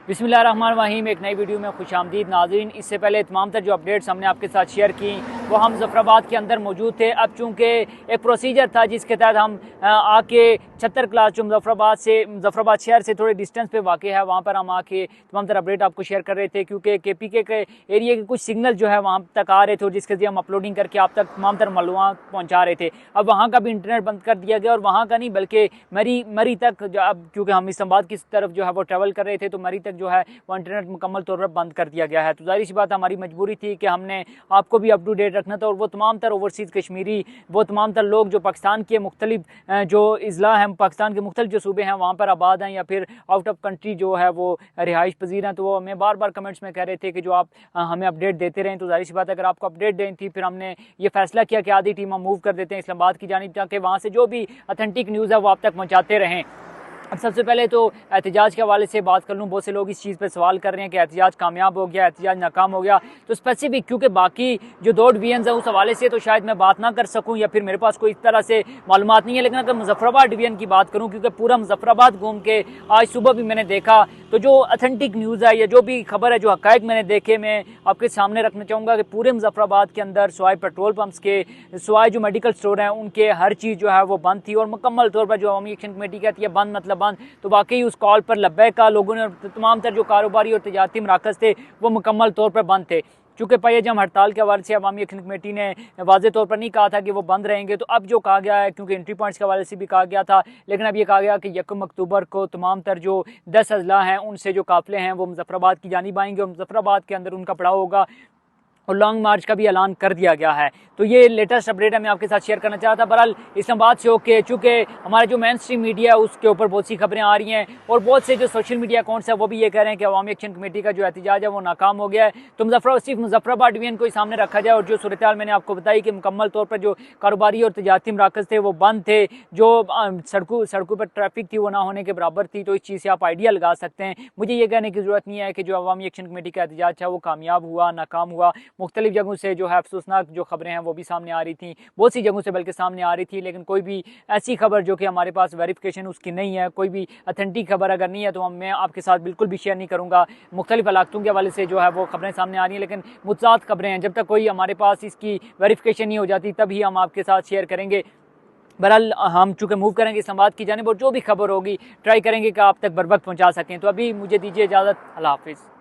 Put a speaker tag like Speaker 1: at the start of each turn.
Speaker 1: बिस्मिल्लाहिर्रहमानिर्रहीम। एक नई वीडियो में खुशामदीद नाज़रीन। इससे पहले तमाम तर जो अपडेट्स हमने आपके साथ शेयर की वो हम ज़फ़राबाद के अंदर मौजूद थे। अब चूँकि एक प्रोसीजर था जिसके तहत हम आके 76 क्लास जो ज़फ़राबाद शहर से थोड़े डिस्टेंस पे वाक़ है, वहाँ पर हम आके तमाम तर अपडेट आपको शेयर कर रहे थे, क्योंकि KPK के एरिया के कुछ सिग्नल जो है वहाँ तक आ रहे थे और जिसके ज़रिए हम अपलोडिंग करके आप तक तमाम तर मालूमात पहुँचा रहे थे। अब वहाँ का भी इंटरनेट बंद कर दिया गया और वहाँ का नहीं बल्कि मरी तक अब क्योंकि हम इस्लामाबाद की तरफ जो है वो ट्रैवल कर रहे थे, तो मरी तक जो है वो इंटरनेट मुकम्मल तौर पर बंद कर दिया गया है। तो ज़ाहिर सी बात हमारी मजबूरी थी कि हमने आपको भी अप टू डेट रखना था। और वो तमाम तर ओवरसीज़ कश्मीरी, वो तमाम तर लोग जो पाकिस्तान के मुख्तलिफ जो अज़ला हैं, पाकिस्तान के मुख्तलिफ जो सूबे हैं वहाँ पर आबाद हैं या फिर आउट ऑफ कंट्री जो है वो रिहाइश पजीर हैं, तो वो हमें बार बार कमेंट्स में कह रहे थे कि जो आप हमें अपडेट देते रहें। तो ज़ाहिर सी बात है, अगर आपको अपडेट देनी थी फिर हमने ये फैसला किया कि आधी टीम हम मूव कर देते हैं इस्लामाबाद की जानिब, ताकि वहाँ से जो भी ऑथेंटिक न्यूज़ है वो आप तक पहुँचाते रहें। अब सबसे पहले तो एहतजाज के हवाले से बात कर लूँ। बहुत से लोग इस चीज़ पर सवाल कर रहे हैं कि एहतजाज कामयाब हो गया, एहतजाज नाकाम हो गया। तो स्पेसिफिक क्योंकि बाकी जो 2 डिवीजन है उस हवाले से तो शायद मैं बात ना कर सकूँ या फिर मेरे पास कोई इस तरह से मालूमात नहीं है, लेकिन अगर मुजफ्फराबाद डिवीजन की बात करूँ, क्योंकि पूरा मुजफ्फराबाद घूम के आज सुबह भी मैंने देखा, तो जो ऑथेंटिक न्यूज़ है या जो भी खबर है, जो हक़ाइक़ मैंने देखे, मैं आपके सामने रखना चाहूँगा कि पूरे मुजफ्फराबाद के अंदर सिवाय पेट्रोल पंप्स के, सिवाय जो मेडिकल स्टोर हैं उनके, हर चीज़ जो है वो बंद थी। और मुकम्मल तौर पर जो अवामी एक्शन कमेटी कहती है बंद मतलब बंद, तो वाकई उस कॉल पर लब्बैक का लोगों ने, तमाम तर जो कारोबारी और तजारती मराकज़ थे वो मुकम्मल तौर पर बंद थे। चूँकि पायेजम हड़ताल के हवाले से अवामी एक्शन कमेटी ने वाज़े तौर पर नहीं कहा था कि वो बंद रहेंगे, तो अब जो कहा गया है, क्योंकि एंट्री पॉइंट्स के हवाले से भी कहा गया था, लेकिन अब ये कहा गया कि 1 अक्टूबर को तमाम तर जो 10 अज़ला हैं उनसे जो काफ़िले हैं वो मुजफ्फराबाद की जानिब आएंगे और मुजफ्फराबाद के अंदर उनका पड़ाव होगा और लॉन्ग मार्च का भी ऐलान कर दिया गया है। तो ये लेटेस्ट अपडेट है, मैं आपके साथ शेयर करना चाहता था। बहरहाल इस्लामाबाद से होकर चूँकि हमारा जो मेन स्ट्रीम मीडिया है उसके ऊपर बहुत सी खबरें आ रही हैं और बहुत से जो सोशल मीडिया अकाउंट्स हैं वो भी ये कह रहे हैं कि अवामी एक्शन कमेटी का जो एहतजाज है वो नाकाम हो गया है। तो सिर्फ मुजफ्फराबाद डिवीजन को ही सामने रखा जाए और जो सूरत हाल मैंने आपको बताई कि मुकम्मल तौर पर जो कारोबारी और तजारती मराकज़ थे वो बंद थे, जो सड़कों पर ट्रैफिक थी वो ना होने के बराबर थी। तो इस चीज़ से आप आइडिया लगा सकते हैं। मुझे ये कहने की ज़रूरत नहीं है कि जो अवामी एक्शन कमेटी का एहतजाज है वो कामयाब हुआ, नाकाम हुआ। मुख्तलिफ जगहों से जो है अफसोसनाक जो खबरें हैं वो भी सामने आ रही थी, बहुत सी जगहों से बल्कि सामने आ रही थी, लेकिन कोई भी ऐसी खबर जो कि हमारे पास वेरिफिकेशन उसकी नहीं है, कोई भी अथेंटिक खबर अगर नहीं है तो मैं आपके साथ बिल्कुल भी शेयर नहीं करूँगा। मुख्तलिफ इलाकों के हवाले से जो है वो खबरें सामने आ रही हैं, लेकिन मुतज़ाद खबरें हैं, जब तक कोई हमारे पास इसकी वेरिफिकेशन नहीं हो जाती तभी हम आपके साथ शेयर करेंगे। बहरहाल हम चूँकि मूव करेंगे इस्लामाबाद की जानिब और जो भी खबर होगी ट्राई करेंगे कि आप तक बर वक्त पहुँचा सकें। तो अभी मुझे दीजिए इजाज़त। अल्लाह हाफ़िज़।